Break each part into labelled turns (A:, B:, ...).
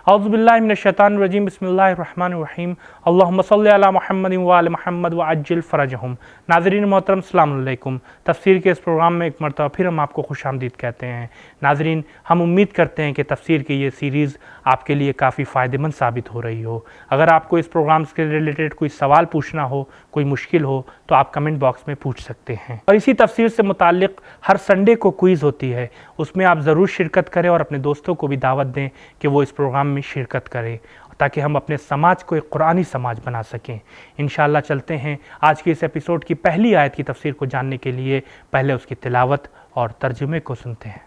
A: औज़ु बिल्लाहि मिनश शैतानिर रजीम बिस्मिल्लाहिर रहमानिर रहीम अल्लाहुम्मा सल्लि अला मुहम्मदिन व आलि मुहम्मद व अज्जिल फ़रजहुम। नाज़रीन मोहतरम अस्सलामु अलैकुम। तफ़सीर के इस प्रोग्राम में एक मरतबा फिर हम आपको खुशामदीद कहते हैं। नाज़रीन, हम उम्मीद करते हैं कि तफ़सीर की ये सीरीज़ आपके लिए काफ़ी फ़ायदेमंद साबित हो रही हो। अगर आपको इस प्रोग्राम से रिलेटेड कोई सवाल पूछना हो, कोई मुश्किल हो, तो आप कमेंट बॉक्स में पूछ सकते हैं। और इसी तफ़सीर से मुताल्लिक़ हर संडे को क्विज़ होती है, उसमें आप ज़रूर शिरकत करें और अपने दोस्तों को भी दावत दें कि वो इस प्रोग्राम में शिरकत करें, ताकि हम अपने समाज को एक कुरानी समाज बना सकें। इंशाअल्लाह चलते हैं आज के इस एपिसोड की पहली आयत की तफसीर को जानने के लिए। पहले उसकी तिलावत और तर्जुमे को सुनते हैं।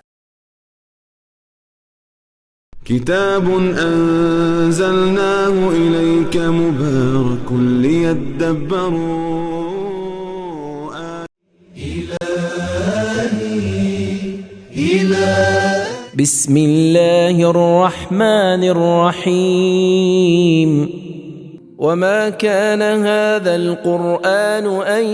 B: किताबुन अंज़लनाहु इलैका मुबारकुन लियद्दब्बरू
C: बिस्मिल्लाहिर्रहमानिर्रहीम वमा कान हाज़ल क़ुरआन अन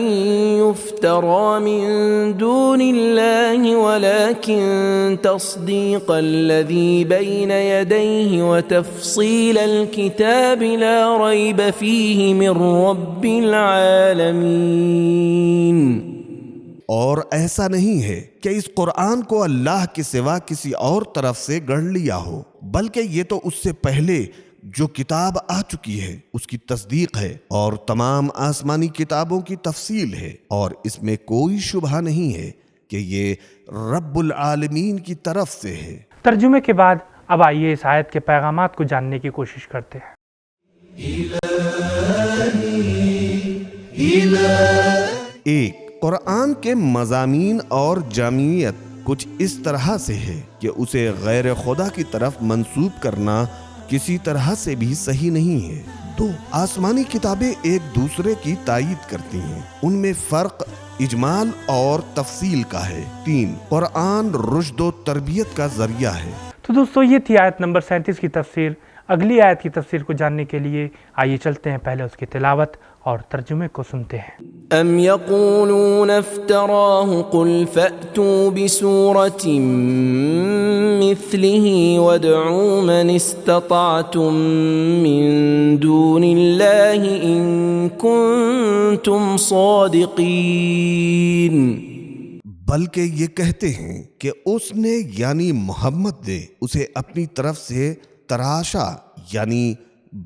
C: युफ्तरा मिन दूनिल्लाहि वलाकिन तस्दीक़ल्लज़ी बैन यदैहि व तफ़सीलल किताबि ला रैब फ़ीहि मिन रब्बिल आलमीन।
D: और ऐसा नहीं है कि इस कुरान को अल्लाह के सिवा किसी और तरफ से गढ़ लिया हो, बल्कि ये तो उससे पहले जो किताब आ चुकी है उसकी तस्दीक है और तमाम आसमानी किताबों की तफसील है, और इसमें कोई शुबहा नहीं है कि ये रब्बुल आलमीन की तरफ से है।
A: तर्जुमे के बाद अब आइए इस आयत के पैगामात को जानने की कोशिश करते हैं।
D: एक, कुरान के मज़ामीन और जामियत कुछ इस तरह से है कि उसे गैर खुदा की तरफ मंसूब करना किसी तरह से भी सही नहीं है। दो, आसमानी किताबें एक दूसरे की तायीद करती हैं, उनमें फर्क इजमाल और तफसील का है। तीन, कुरान रुश्द व तरबियत का जरिया है।
A: तो दोस्तों, ये थी आयत नंबर 37 की तफसीर। अगली आयत की तफसीर को जानने के लिए आइए चलते हैं पहले उसकी तिलावत और तर्जुमे को सुनते हैं।
C: अम यक़ूलून इफ्तराहु कुल फ़अतू बिसूरतिन मिस्लिही वदऊ मन इस्तताअतुम मिन दूनिल्लाहि इन कुंतुम सादिक़ीन।
D: बल्कि ये कहते हैं कि उसने यानी मोहम्मद ने उसे अपनी तरफ से तराशा यानी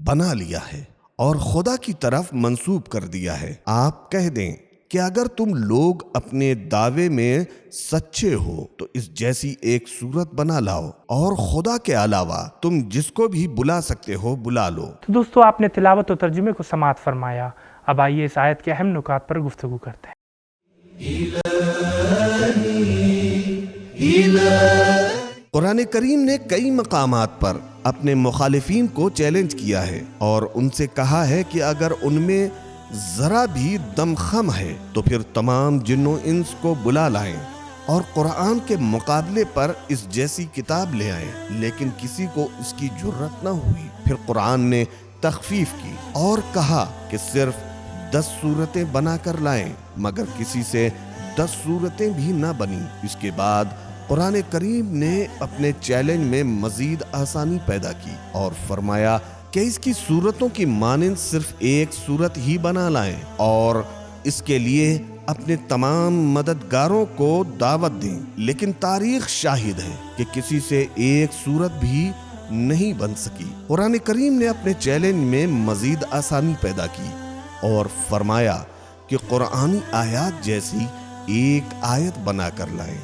D: बना लिया है और खुदा की तरफ मंसूब कर दिया है। आप कह दें कि अगर तुम लोग अपने दावे में सच्चे हो तो इस जैसी एक सूरत बना लाओ और खुदा के अलावा तुम जिसको भी बुला सकते हो बुला लो।
A: तो दोस्तों, आपने तिलावत और तर्जुमे को समाअत फरमाया। अब आइए इस आयत के अहम नुकात पर गुफ्तगू करते हैं।
D: कुरान करीम ने कई मकामात पर अपने मुखालिफीन को चैलेंज किया है और उनसे कहा है कि अगर उनमें जरा भी दमखम है तो फिर तमाम जिन्नो इंस को बुला लाएं और कुरान के मुकाबले पर इस जैसी किताब ले आएं, लेकिन किसी को इसकी जुर्रत न हुई। फिर कुरान ने तखफीफ की और कहा कि सिर्फ 10 सूरतें बनाकर लाएं, मगर किसी से 10 सूरतें भी न बनी। इसके बाद कुरान करीम ने अपने चैलेंज में मजीद आसानी पैदा की और फरमाया कि इसकी सूरतों की मानिंद सिर्फ एक सूरत ही बना लाएं और इसके लिए अपने तमाम मददगारों को दावत दें, लेकिन तारीख शाहिद है कि किसी से एक सूरत भी नहीं बन सकी। कुरान करीम ने अपने चैलेंज में मजीद आसानी पैदा की और फरमाया कि कुरानी आयत जैसी एक आयत बनाकर लाएं।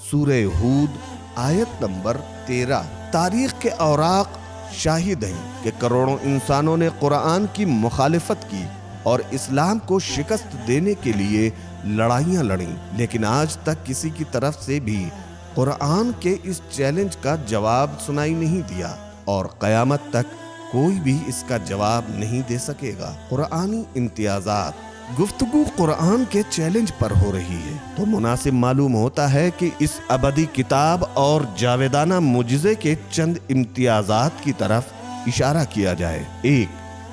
D: सूरह हूद आयत नंबर 13। तारीख के औराक शाहिद हैं कि करोड़ों इंसानों ने कुरान की मुखालिफत की और इस्लाम को शिकस्त देने के लिए लड़ाइयाँ लड़ी, लेकिन आज तक किसी की तरफ से भी कुरान के इस चैलेंज का जवाब सुनाई नहीं दिया और क़यामत तक कोई भी इसका जवाब नहीं दे सकेगा। कुरानी इम्तियाज़ात। गुफ्तगू कुरान के चैलेंज पर हो रही है तो मुनासिब मालूम होता है कि इस अबदी किताब और जावेदाना मुजिज़े के चंद इम्तियाज़ात की तरफ इशारा किया जाए। एक,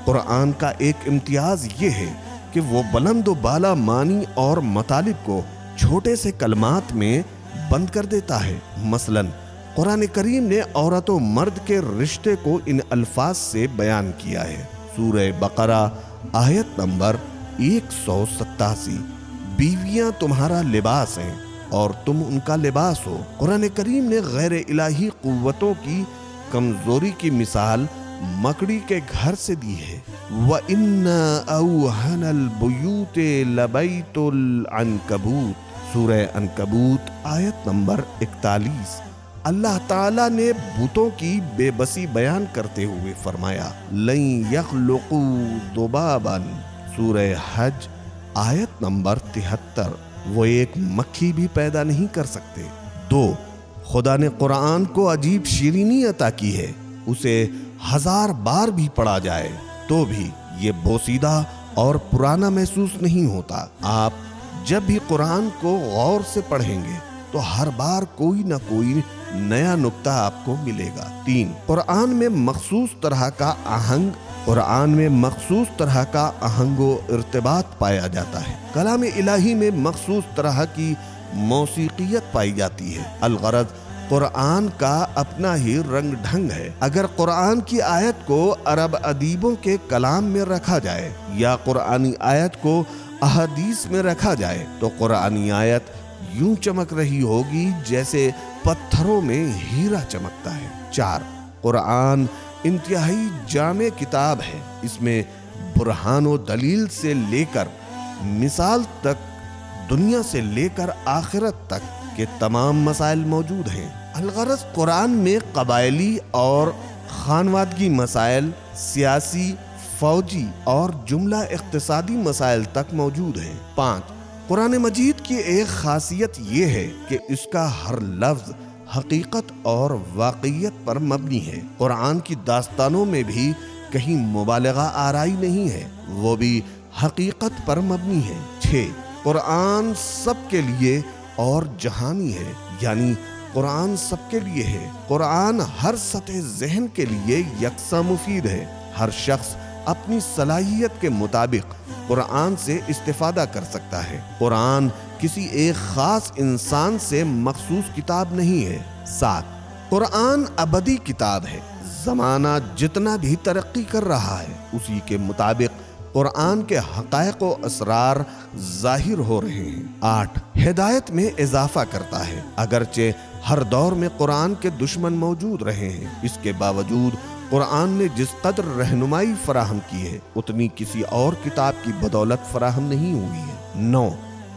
D: कुरान का एक इम्तियाज़ ये है कि वो बुलंद व बाला मानी और मतालिब को छोटे से कलमात में बंद कर देता है। मसलन قرآن کریم نے عورت و مرد کے رشتے کو ان الفاظ سے بیان کیا ہے۔ سورہ بقرہ آیت نمبر 187، بیویاں تمہارا لباس ہیں اور تم ان کا لباس ہو۔ قرآن کریم نے غیر الہی قوتوں کی کمزوری کی مثال مکڑی کے گھر سے دی ہے۔ وَإِنَّ أَوْهَنَ الْبُيُوتِ لَبَيْتُ الْعَنْكَبُوتِ، سورہ عنکبوت آیت نمبر 41۔ اللہ تعالیٰ نے بتوں کی بے بسی بیان کرتے ہوئے فرمایا لَن يَخْلُقُوا ذُبَابًا، سورہ حج آیت نمبر 73۔ وہ ایک مکھی بھی پیدا نہیں کر سکتے۔ 2، خدا نے قرآن کو عجیب شیرینی عطا کی ہے، اسے 1000 بار بھی پڑھا جائے تو بھی یہ بوسیدہ اور پرانا محسوس نہیں ہوتا۔ آپ جب بھی قرآن کو غور سے پڑھیں گے تو ہر بار کوئی نہ کوئی نیا نکتہ آپ کو ملے گا۔ 3، قرآن میں مخصوص طرح کا آہنگ و ارتباط پایا جاتا ہے۔ کلام الہی میں مخصوص طرح کی موسیقیت پائی جاتی ہے۔ الغرض قرآن کا اپنا ہی رنگ ڈھنگ ہے۔ اگر قرآن کی آیت کو عرب ادیبوں کے کلام میں رکھا جائے یا قرآنی آیت کو احادیث میں رکھا جائے تو قرآنی آیت یوں چمک رہی ہوگی جیسے پتھروں میں ہیرا چمکتا ہے۔ 4، قرآن انتہائی جامع کتاب ہے۔ اس میں برہان و دلیل سے لے کر مثال تک، دنیا سے لے کر آخرت تک کے تمام مسائل موجود ہیں۔ الغرض قرآن میں قبائلی اور خانوادگی مسائل، سیاسی، فوجی اور جملہ اقتصادی مسائل تک موجود ہیں۔ 5، قرآن مجید کی ایک خاصیت یہ ہے کہ اس کا ہر لفظ حقیقت اور واقعیت پر مبنی ہے۔ قرآن کی داستانوں میں بھی کہیں مبالغہ آرائی نہیں ہے، وہ بھی حقیقت پر مبنی ہے۔ 6، قرآن سب کے لیے اور جہانی ہے، یعنی قرآن سب کے لیے ہے۔ قرآن ہر سطح ذہن کے لیے یکساں مفید ہے۔ ہر شخص اپنی صلاحیت کے مطابق قرآن سے استفادہ کر سکتا ہے۔ قرآن کسی ایک خاص انسان سے مخصوص کتاب نہیں ہے۔ 7، قرآن ابدی کتاب ہے۔ زمانہ جتنا بھی ترقی کر رہا ہے اسی کے مطابق قرآن کے حقائق و اسرار ظاہر ہو رہے ہیں۔ 8، ہدایت میں اضافہ کرتا ہے۔ اگرچہ ہر دور میں قرآن کے دشمن موجود رہے ہیں، اس کے باوجود قرآن نے جس قدر رہنمائی فراہم کی ہے اتنی کسی اور کتاب کی بدولت فراہم نہیں ہوئی ہے۔ 9،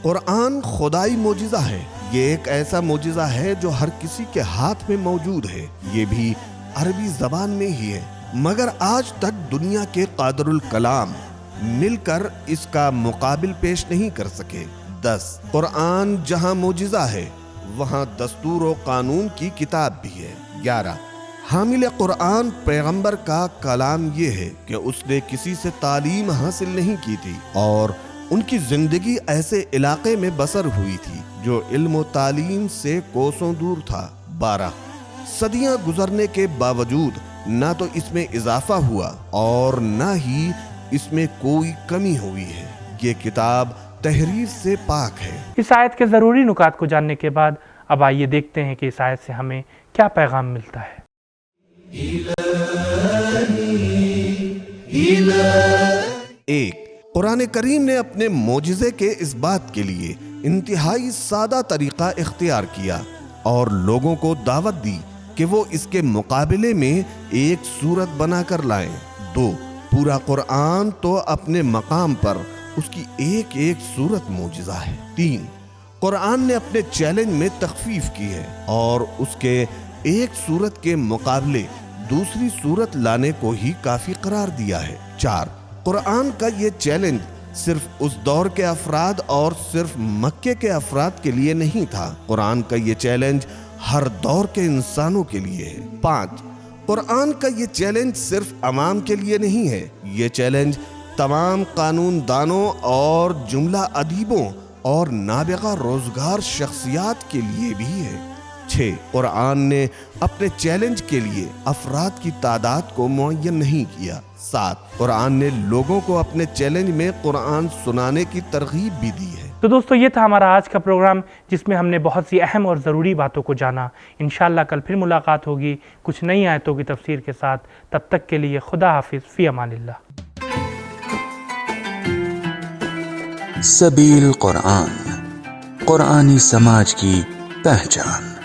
D: قرآن خدائی معجزہ ہے۔ یہ ایک ایسا معجزہ ہے جو ہر کسی کے ہاتھ میں موجود ہے، یہ بھی عربی زبان میں ہی ہے، مگر آج تک دنیا کے قادر الکلام مل کر اس کا مقابل پیش نہیں کر سکے۔ 10، قرآن جہاں معجزہ ہے وہاں دستور و قانون کی کتاب بھی ہے۔ 11، حامل قرآن پیغمبر کا کلام یہ ہے کہ اس نے کسی سے تعلیم حاصل نہیں کی تھی اور ان کی زندگی ایسے علاقے میں بسر ہوئی تھی جو علم و تعلیم سے کوسوں دور تھا۔ 12، صدیاں گزرنے کے باوجود نہ تو اس میں اضافہ ہوا اور نہ ہی اس میں کوئی کمی ہوئی ہے۔ یہ کتاب تحریف سے پاک ہے۔
A: اس آیت کے ضروری نکات کو جاننے کے بعد اب آئیے دیکھتے ہیں کہ اس آیت سے ہمیں کیا پیغام ملتا ہے۔
D: 1، قرآن کریم نے اپنے معجزے کے اس بات کے لیے انتہائی سادہ طریقہ اختیار کیا اور لوگوں کو دعوت دی کہ وہ اس کے مقابلے میں ایک صورت بنا کر لائیں۔ 2، پورا قرآن تو اپنے مقام پر اس کی ایک ایک صورت معجزہ ہے۔ 3، قرآن نے اپنے چیلنج میں تخفیف کی ہے اور اس کے ایک صورت کے مقابلے دوسری صورت لانے کو ہی کافی قرار دیا ہے۔ 4، قرآن کا یہ چیلنج صرف اس دور کے افراد اور صرف مکے کے افراد کے لیے نہیں تھا، قرآن کا یہ چیلنج ہر دور کے انسانوں کے لیے ہے۔ 5، قرآن کا یہ چیلنج صرف عوام کے لیے نہیں ہے، یہ چیلنج تمام قانون دانوں اور جملہ ادیبوں اور نابغہ روزگار شخصیات کے لیے بھی ہے۔ 6، قرآن نے اپنے چیلنج کے لیے افراد کی تعداد کو معین نہیں کیا۔ 7، قرآن نے لوگوں کو اپنے چیلنج میں قرآن سنانے کی ترغیب بھی دی ہے۔
A: تو دوستو یہ تھا ہمارا آج کا پروگرام، جس میں ہم نے بہت سی اہم اور ضروری باتوں کو جانا۔ انشاءاللہ کل پھر ملاقات ہوگی کچھ نئی آیتوں کی تفسیر کے ساتھ۔ تب تک کے لیے خدا حافظ، فی امان اللہ۔
E: سبیل قرآن، قرآنی سماج کی پہچان۔